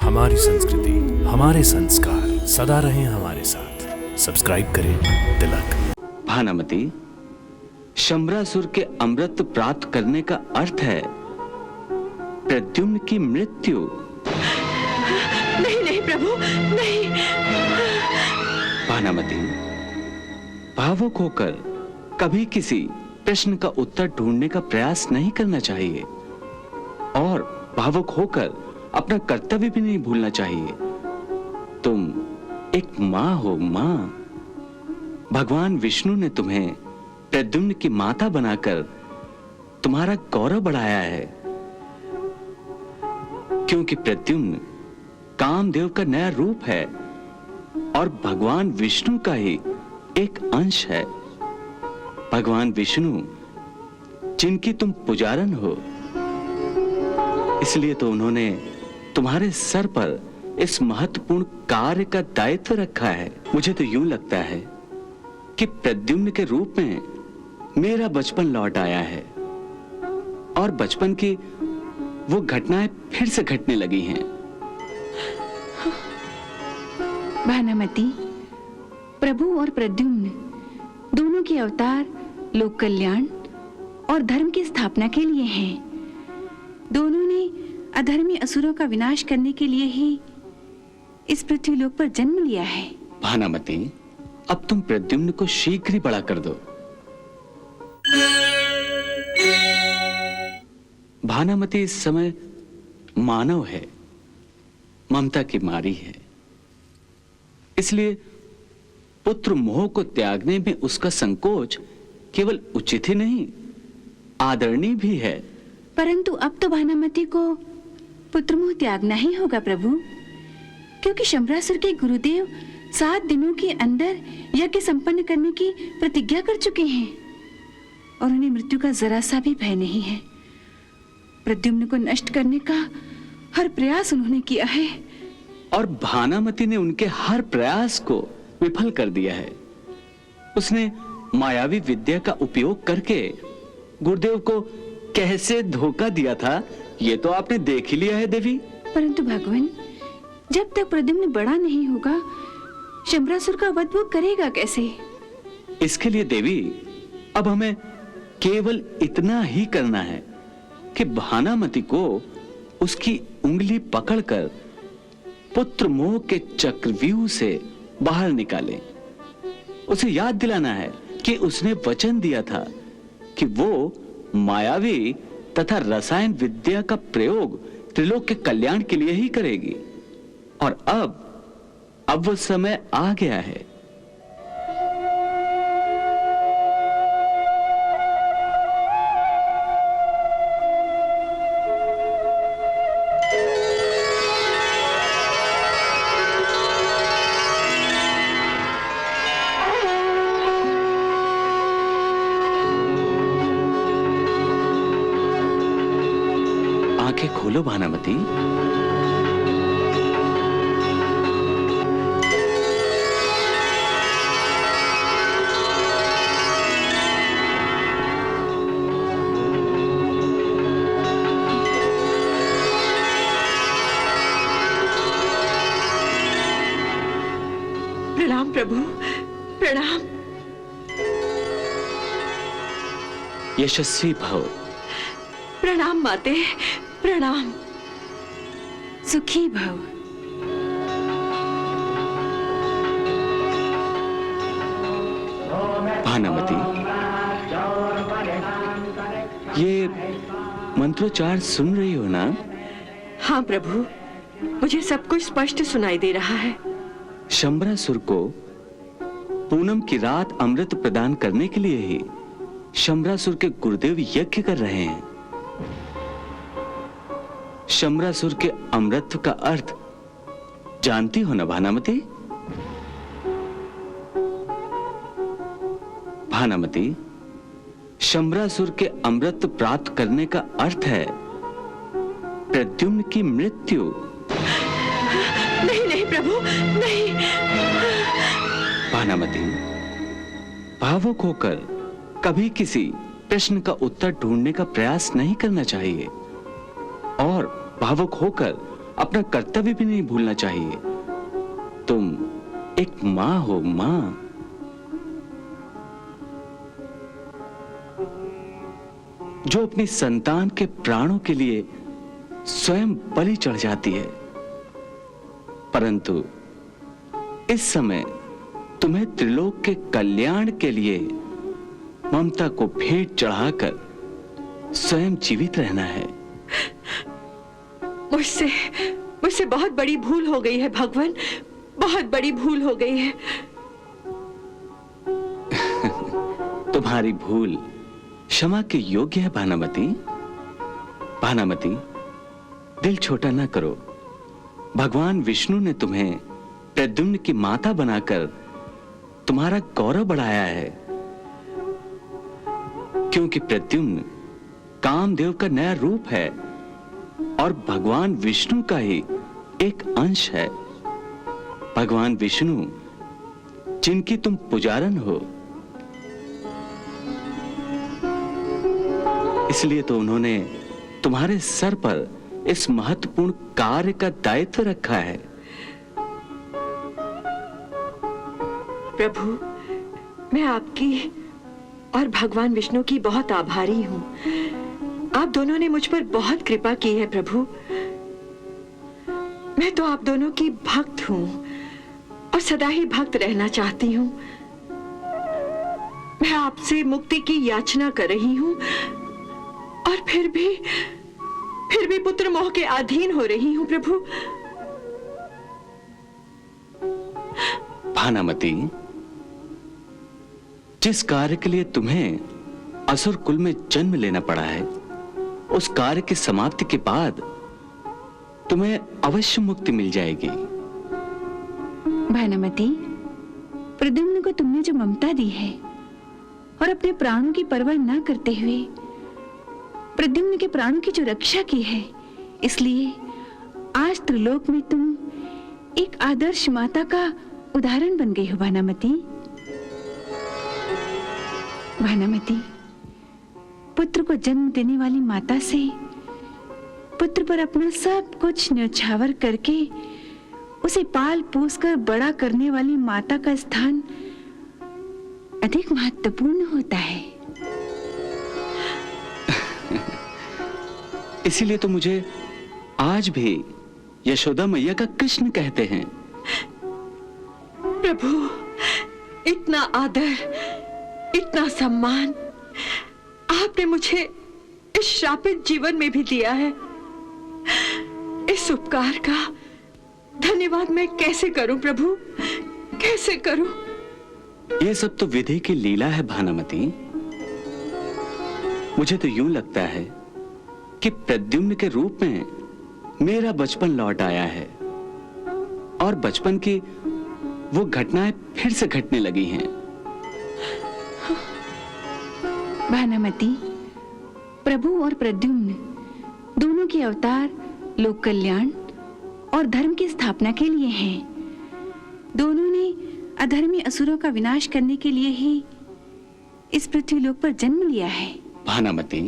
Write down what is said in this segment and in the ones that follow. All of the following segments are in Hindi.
हमारी संस्कृति, हमारे संस्कार सदा रहें हमारे साथ। सब्सक्राइब करें तिलक। भानामती, शंबरासुर के अमृत प्राप्त करने का अर्थ है प्रद्युम्न की मृत्यु। नहीं नहीं प्रभु, नहीं। भानामती, भावुक होकर कभी किसी प्रश्न का उत्तर ढूंढने का प्रयास नहीं करना चाहिए और भावुक होकर अपना कर्तव्य भी नहीं भूलना चाहिए। तुम एक मां हो, मां। भगवान विष्णु ने तुम्हें प्रद्युम्न की माता बनाकर तुम्हारा गौरव बढ़ाया है, क्योंकि प्रद्युम्न कामदेव का नया रूप है और भगवान विष्णु का ही एक अंश है। भगवान विष्णु जिनकी तुम पुजारन हो, इसलिए तो उन्होंने तुम्हारे सर पर इस महत्वपूर्ण कार्य का दायित्व रखा है। मुझे तो यूं लगता है कि प्रद्युम्न के रूप में मेरा बचपन लौट आया है और बचपन की वो घटनाएं फिर से घटने लगी हैं। भानामती, प्रभु और प्रद्युम्न दोनों के अवतार लोक कल्याण और धर्म की स्थापना के लिए हैं। दोनों ने अधर्मी असुरों का विनाश करने के लिए ही इस पृथ्वी लोक पर जन्म लिया है। भानामती, अब तुम प्रद्युम्न को शीघ्र ही बड़ा कर दो। भानामती इस समय मानव है, ममता की मारी है, इसलिए पुत्र मोह को त्यागने में उसका संकोच केवल उचित ही नहीं, आदरणीय भी है। परंतु अब तो भानामती को पुत्र मोह त्यागना ही होगा प्रभु, क्योंकि शंबरासुर के गुरुदेव 7 दिनों के अंदर यज्ञ संपन्न करने की प्रतिज्ञा कर चुके हैं और उन्हें मृत्यु का जरा सा भी भय नहीं है। प्रद्युम्न को नष्ट करने का हर प्रयास उन्होंने किया है और भानामती ने उनके हर प्रयास को विफल कर दिया है। उसने मायावी विद्या का उपयोग करके गुरुदेव को कैसे धोखा दिया था, ये तो आपने देख ही लिया है देवी। परंतु भगवान, जब तक प्रद्युम्न बड़ा नहीं होगा, शंबरासुर का वध वो करेगा कैसे? इसके लिए देवी, अब हमें केवल इतना ही करना है कि भानामती को उसकी उंगली पकड़कर पुत्र मोह के चक्रव्यूह से बाहर निकालें। उसे याद दिलाना है कि उसने वचन दिया था कि वो मायावी तथा रसायन विद्या का प्रयोग त्रिलोक के कल्याण के लिए ही करेगी और अब वो समय आ गया है। आंखें खोलो भानामती। प्रणाम प्रभु, प्रणाम। यशस्वी भव। प्रणाम माते, प्रणाम। सुखी भव। भानामती, ये मंत्रोच्चार सुन रही हो ना? हाँ प्रभु, मुझे सब कुछ स्पष्ट सुनाई दे रहा है। शंबरासुर को पूनम की रात अमृत प्रदान करने के लिए ही शंबरासुर के गुरुदेव यज्ञ कर रहे हैं। शंबरासुर के अमृत का अर्थ जानती हो ना भानामती? भानामती, शंबरासुर के अमृत प्राप्त करने का अर्थ है प्रद्युम्न की मृत्यु। नहीं नहीं प्रभु, नहीं। भानामती, भावुक होकर कभी किसी प्रश्न का उत्तर ढूंढने का प्रयास नहीं करना चाहिए और भावुक होकर अपना कर्तव्य भी नहीं भूलना चाहिए। तुम एक मां हो, मां। जो अपनी संतान के प्राणों के लिए स्वयं बलि चढ़ जाती है। परंतु इस समय तुम्हें त्रिलोक के कल्याण के लिए ममता को भेंट चढ़ाकर स्वयं जीवित रहना है। मुझसे बहुत बड़ी भूल हो गई है भगवान, बहुत बड़ी भूल हो गई है। तुम्हारी भूल क्षमा के योग्य है भानामती। भानामती, दिल छोटा ना करो। भगवान विष्णु ने तुम्हें प्रद्युम्न की माता बनाकर तुम्हारा गौरव बढ़ाया है, क्योंकि प्रद्युम्न कामदेव का नया रूप है और भगवान विष्णु का ही एक अंश है। भगवान विष्णु जिनकी तुम पुजारन हो, इसलिए तो उन्होंने तुम्हारे सर पर इस महत्वपूर्ण कार्य का दायित्व रखा है। प्रभु, मैं आपकी और भगवान विष्णु की बहुत आभारी हूँ। आप दोनों ने मुझ पर बहुत कृपा की है प्रभु। मैं तो आप दोनों की भक्त हूँ और सदा ही भक्त रहना चाहती हूँ। मैं आपसे मुक्ति की याचना कर रही हूँ और फिर भी पुत्र मोह के अधीन हो रही हूँ प्रभु। भानामती, जिस कार्य के लिए तुम्हें असुर कुल में जन्म लेना पड़ा है, उस कार्य की समाप्ति के बाद तुम्हें अवश्य मुक्ति मिल जाएगी। भानुमति, प्रद्युम्न को तुमने जो ममता दी है और अपने प्राणों की परवाह न करते हुए प्रद्युम्न के प्राणों की जो रक्षा की है, इसलिए आज त्रिलोक में तुम एक आदर्श माता का उदाहरण बन गई हो भानुमति। भानुमति, पुत्र को जन्म देने वाली माता से पुत्र पर अपना सब कुछ न्यौछावर करके उसे पाल पोस कर बड़ा करने वाली माता का स्थान अधिक महत्वपूर्ण होता है। इसीलिए तो मुझे आज भी यशोदा मैया का कृष्ण कहते हैं। प्रभु, इतना आदर, इतना सम्मान आपने मुझे इस श्रापित जीवन में भी दिया है। इस उपकार का धन्यवाद मैं कैसे करूं प्रभु, कैसे करूं? ये सब तो विधि की लीला है भानुमति। मुझे तो यूं लगता है कि प्रद्युम्न के रूप में मेरा बचपन लौट आया है और बचपन की वो घटनाएं फिर से घटने लगी हैं। भानुमति, प्रभु और प्रद्युम्न दोनों के अवतार लोक कल्याण और धर्म की स्थापना के लिए हैं। दोनों ने अधर्मी असुरों का विनाश करने के लिए ही इस पृथ्वीलोक पर जन्म लिया है। भानुमति,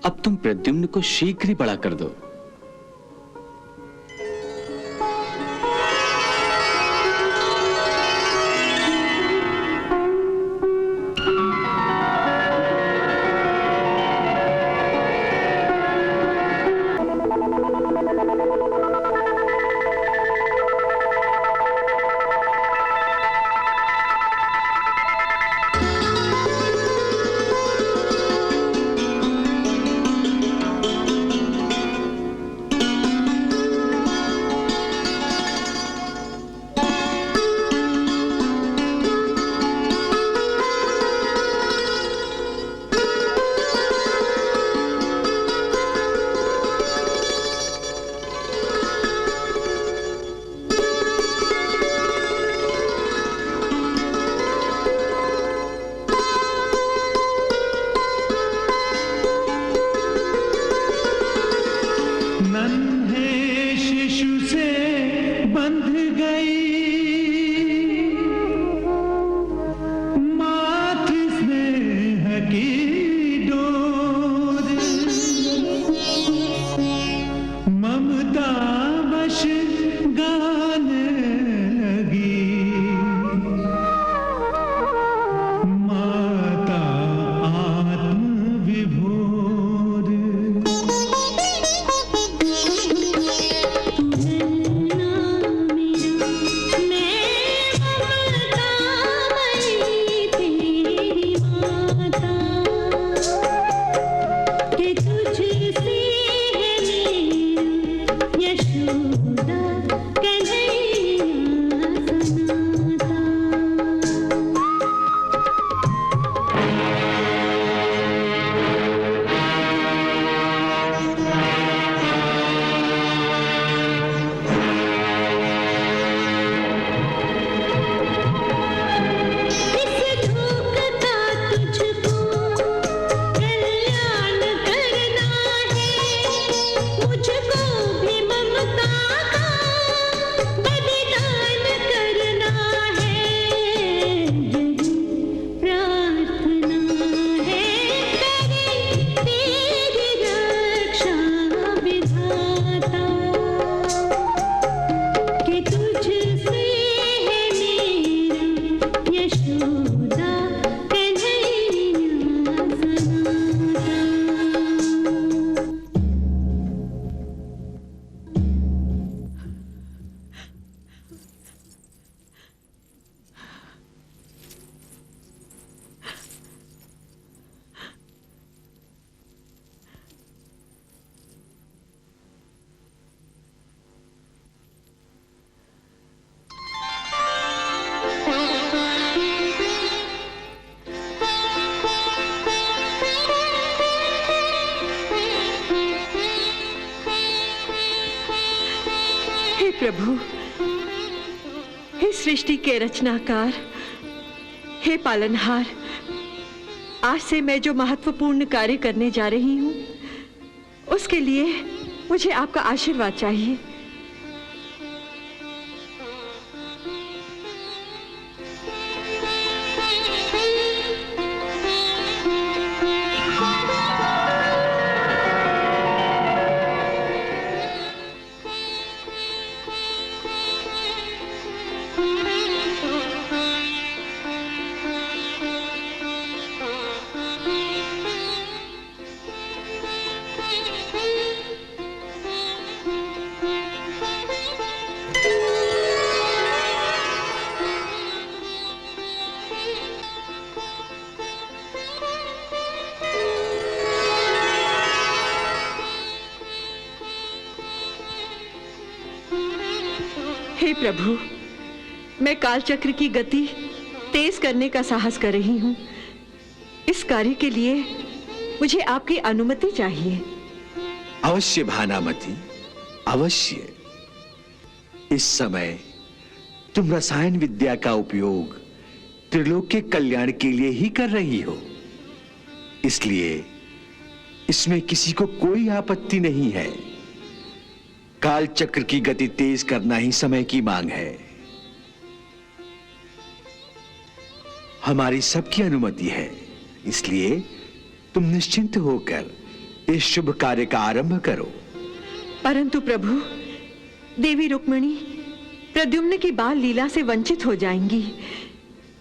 अब तुम प्रद्युम्न को शीघ्र ही बड़ा कर दो। ममता हे सृष्टि के रचनाकार, हे पालनहार, आज से मैं जो महत्वपूर्ण कार्य करने जा रही हूँ उसके लिए मुझे आपका आशीर्वाद चाहिए। हे प्रभु, मैं कालचक्र की गति तेज करने का साहस कर रही हूँ। इस कार्य के लिए मुझे आपकी अनुमति चाहिए। अवश्य भानामती, अवश्य। इस समय तुम रसायन विद्या का उपयोग त्रिलोक के कल्याण के लिए ही कर रही हो, इसलिए इसमें किसी को कोई आपत्ति नहीं है। काल चक्र की गति तेज करना ही समय की मांग है। हमारी सबकी अनुमति है, इसलिए तुम निश्चिंत होकर इस शुभ कार्य का आरंभ करो। परंतु प्रभु, देवी रुक्मिणी प्रद्युम्न की बाल लीला से वंचित हो जाएंगी।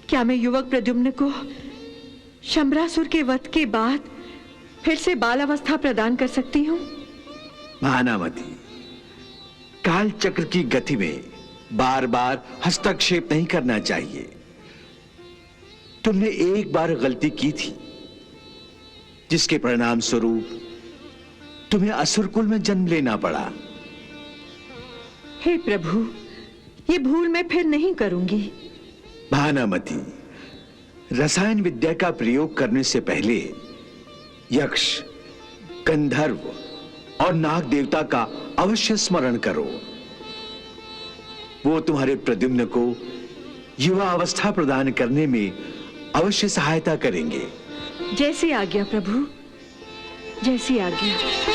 क्या मैं युवक प्रद्युम्न को शंबरासुर के वध के बाद फिर से बाल अवस्था प्रदान कर सकती हूँ? भानामती, काल चक्र की गति में बार बार हस्तक्षेप नहीं करना चाहिए। तुमने एक बार गलती की थी, जिसके परिणाम स्वरूप तुम्हें असुर कुल में जन्म लेना पड़ा। हे प्रभु, ये भूल मैं फिर नहीं करूंगी। भानामती, रसायन विद्या का प्रयोग करने से पहले यक्ष, गंधर्व और नाग देवता का अवश्य स्मरण करो। वो तुम्हारे प्रद्युम्न को युवा अवस्था प्रदान करने में अवश्य सहायता करेंगे। जैसी आज्ञा प्रभु, जैसी आज्ञा।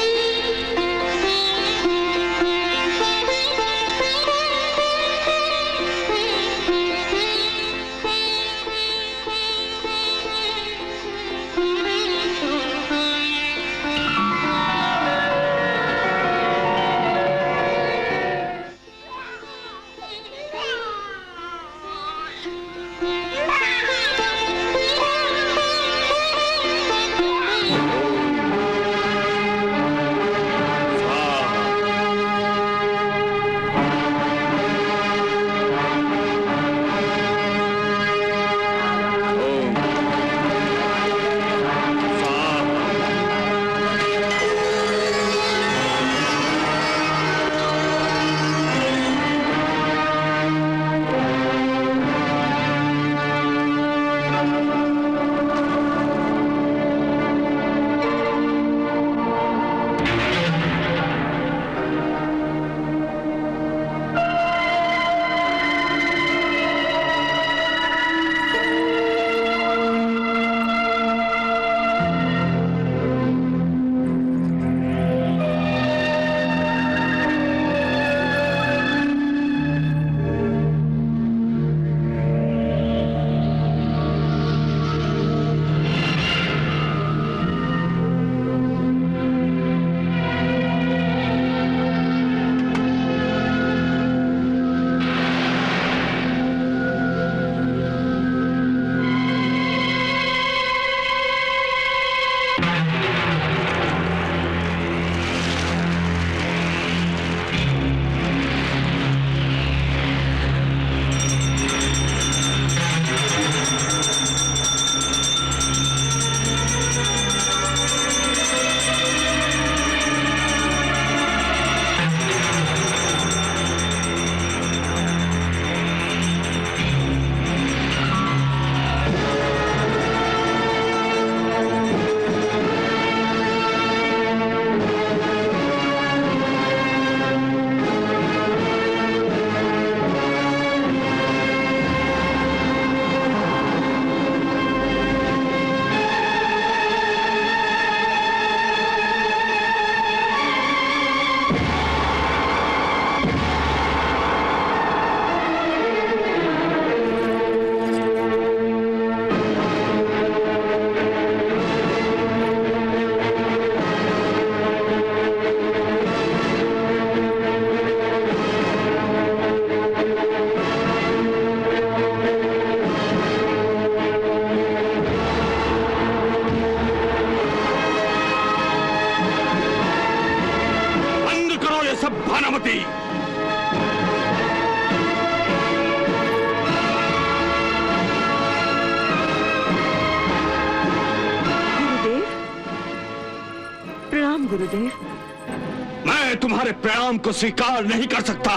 तुम्हारे प्रणाम को स्वीकार नहीं कर सकता।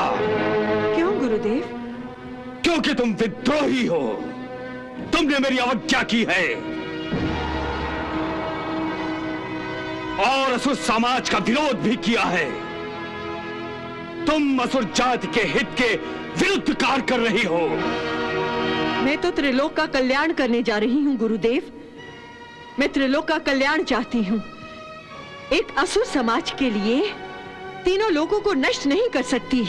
क्यों गुरुदेव? क्योंकि तुम विद्रोही हो। तुमने मेरी अवज्ञा की है और असुर समाज का विरोध भी किया है। तुम असुर जाति के हित के विरुद्ध कार्य कर रही हो। मैं तो त्रिलोक का कल्याण करने जा रही हूँ गुरुदेव। मैं त्रिलोक का कल्याण चाहती हूँ। एक असुर समाज के लिए तीनों लोगों को नष्ट नहीं कर सकती।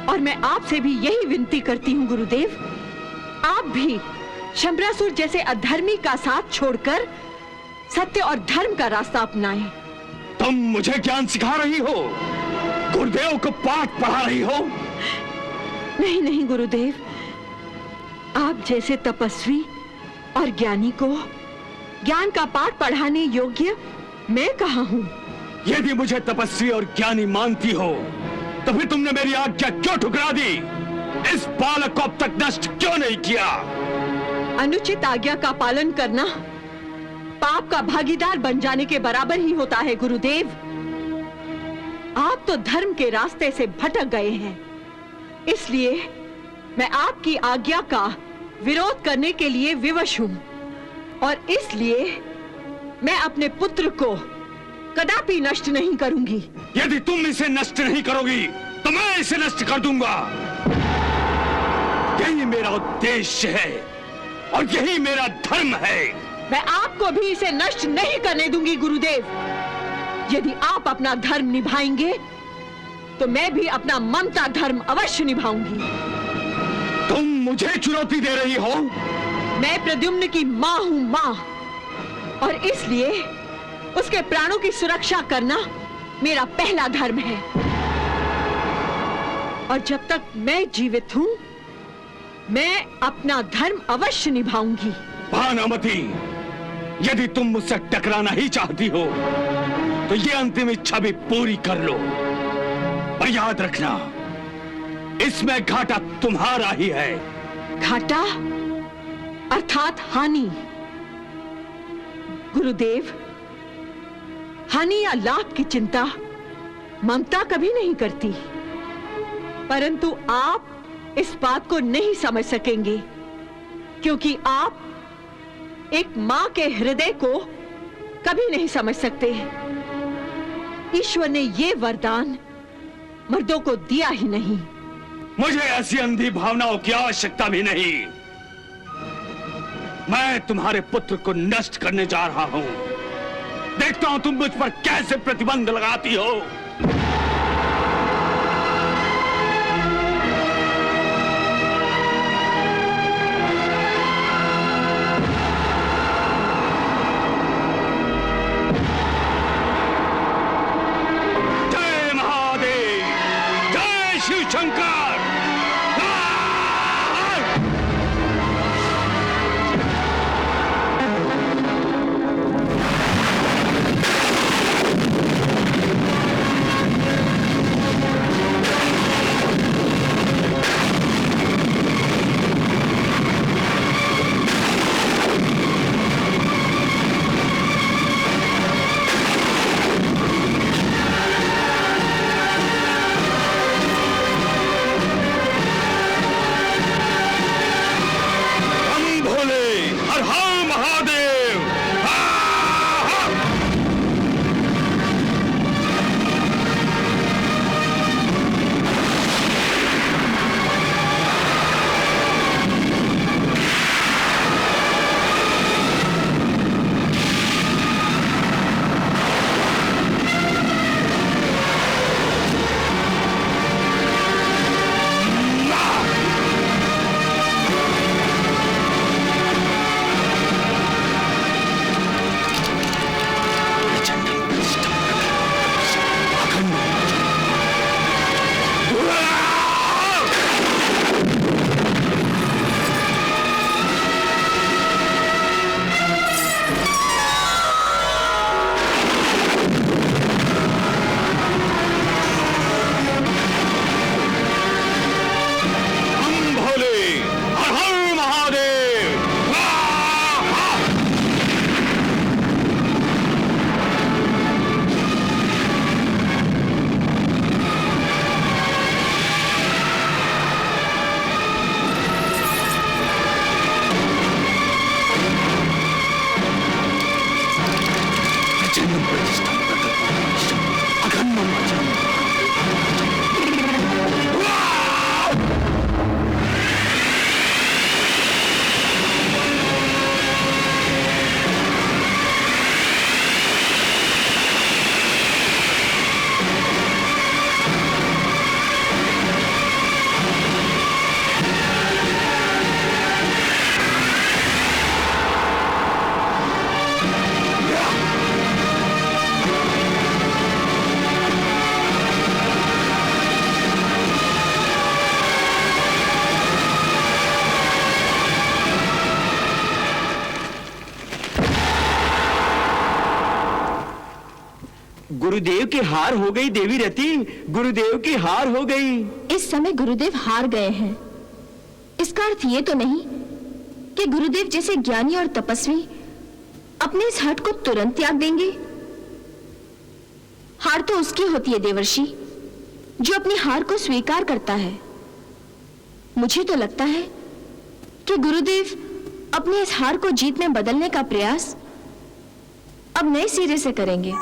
और मैं आपसे भी यही विनती करती हूँ गुरुदेव, आप भी शंबरासुर जैसे अधर्मी का साथ छोड़कर सत्य और धर्म का रास्ता अपनाएं। तुम मुझे ज्ञान सिखा रही हो, गुरुदेव को पाठ पढ़ा रही हो। नहीं नहीं गुरुदेव, आप जैसे तपस्वी और ज्ञानी को ज्ञान का पाठ पढ़ाने योग्य मैं कहाँ हूँ? यदि मुझे तपस्वी और ज्ञानी मानती हो तो फिर तुमने मेरी आज्ञा क्यों ठुकरा दी? इस बालक को अब तक नष्ट क्यों नहीं किया? अनुचित आज्ञा का पालन करना पाप का भागीदार बन जाने के बराबर ही होता है गुरुदेव। आप तो धर्म के रास्ते से भटक गए हैं, इसलिए मैं आपकी आज्ञा का विरोध करने के लिए विवश हूँ। और इसलिए मैं अपने पुत्र को कदापि नष्ट नहीं करूंगी। यदि तुम इसे नष्ट नहीं करोगी तो मैं इसे नष्ट कर दूंगा। यही मेरा उद्देश्य है और यही मेरा धर्म है। मैं आपको भी इसे नष्ट नहीं करने दूंगी गुरुदेव। यदि आप अपना धर्म निभाएंगे तो मैं भी अपना ममता धर्म अवश्य निभाऊंगी। तुम मुझे चुनौती दे रही हो? मैं प्रद्युम्न की माँ हूँ, माँ, और इसलिए उसके प्राणों की सुरक्षा करना मेरा पहला धर्म है। और जब तक मैं जीवित हूँ मैं अपना धर्म अवश्य निभाऊंगी। भानुमति, यदि तुम मुझसे टकराना ही चाहती हो तो ये अंतिम इच्छा भी पूरी कर लो। और याद रखना, इसमें घाटा तुम्हारा ही है। घाटा अर्थात हानि। गुरुदेव, हानि या लाभ की चिंता ममता कभी नहीं करती, परंतु आप इस बात को नहीं समझ सकेंगे क्योंकि आप एक मां के हृदय को कभी नहीं समझ सकते। ईश्वर ने ये वरदान मर्दों को दिया ही नहीं। मुझे ऐसी अंधी भावनाओं की आवश्यकता भी नहीं। मैं तुम्हारे पुत्र को नष्ट करने जा रहा हूं। देखता हूं तुम मुझ पर कैसे प्रतिबंध लगाती हो। जय महादेव, जय शिव शंकर। गुरुदेव की हार हो गई देवी रति, गुरुदेव की हार हो गई। इस समय गुरुदेव हार गए हैं, इसका अर्थ ये तो नहीं कि गुरुदेव जैसे ज्ञानी और तपस्वी अपने इस हट को तुरंत त्याग देंगे। हार तो उसकी होती है देवर्षि जो अपनी हार को स्वीकार करता है। मुझे तो लगता है कि गुरुदेव अपने इस हार को जीत में बदलने का प्रयास अब नए सिरे से करेंगे।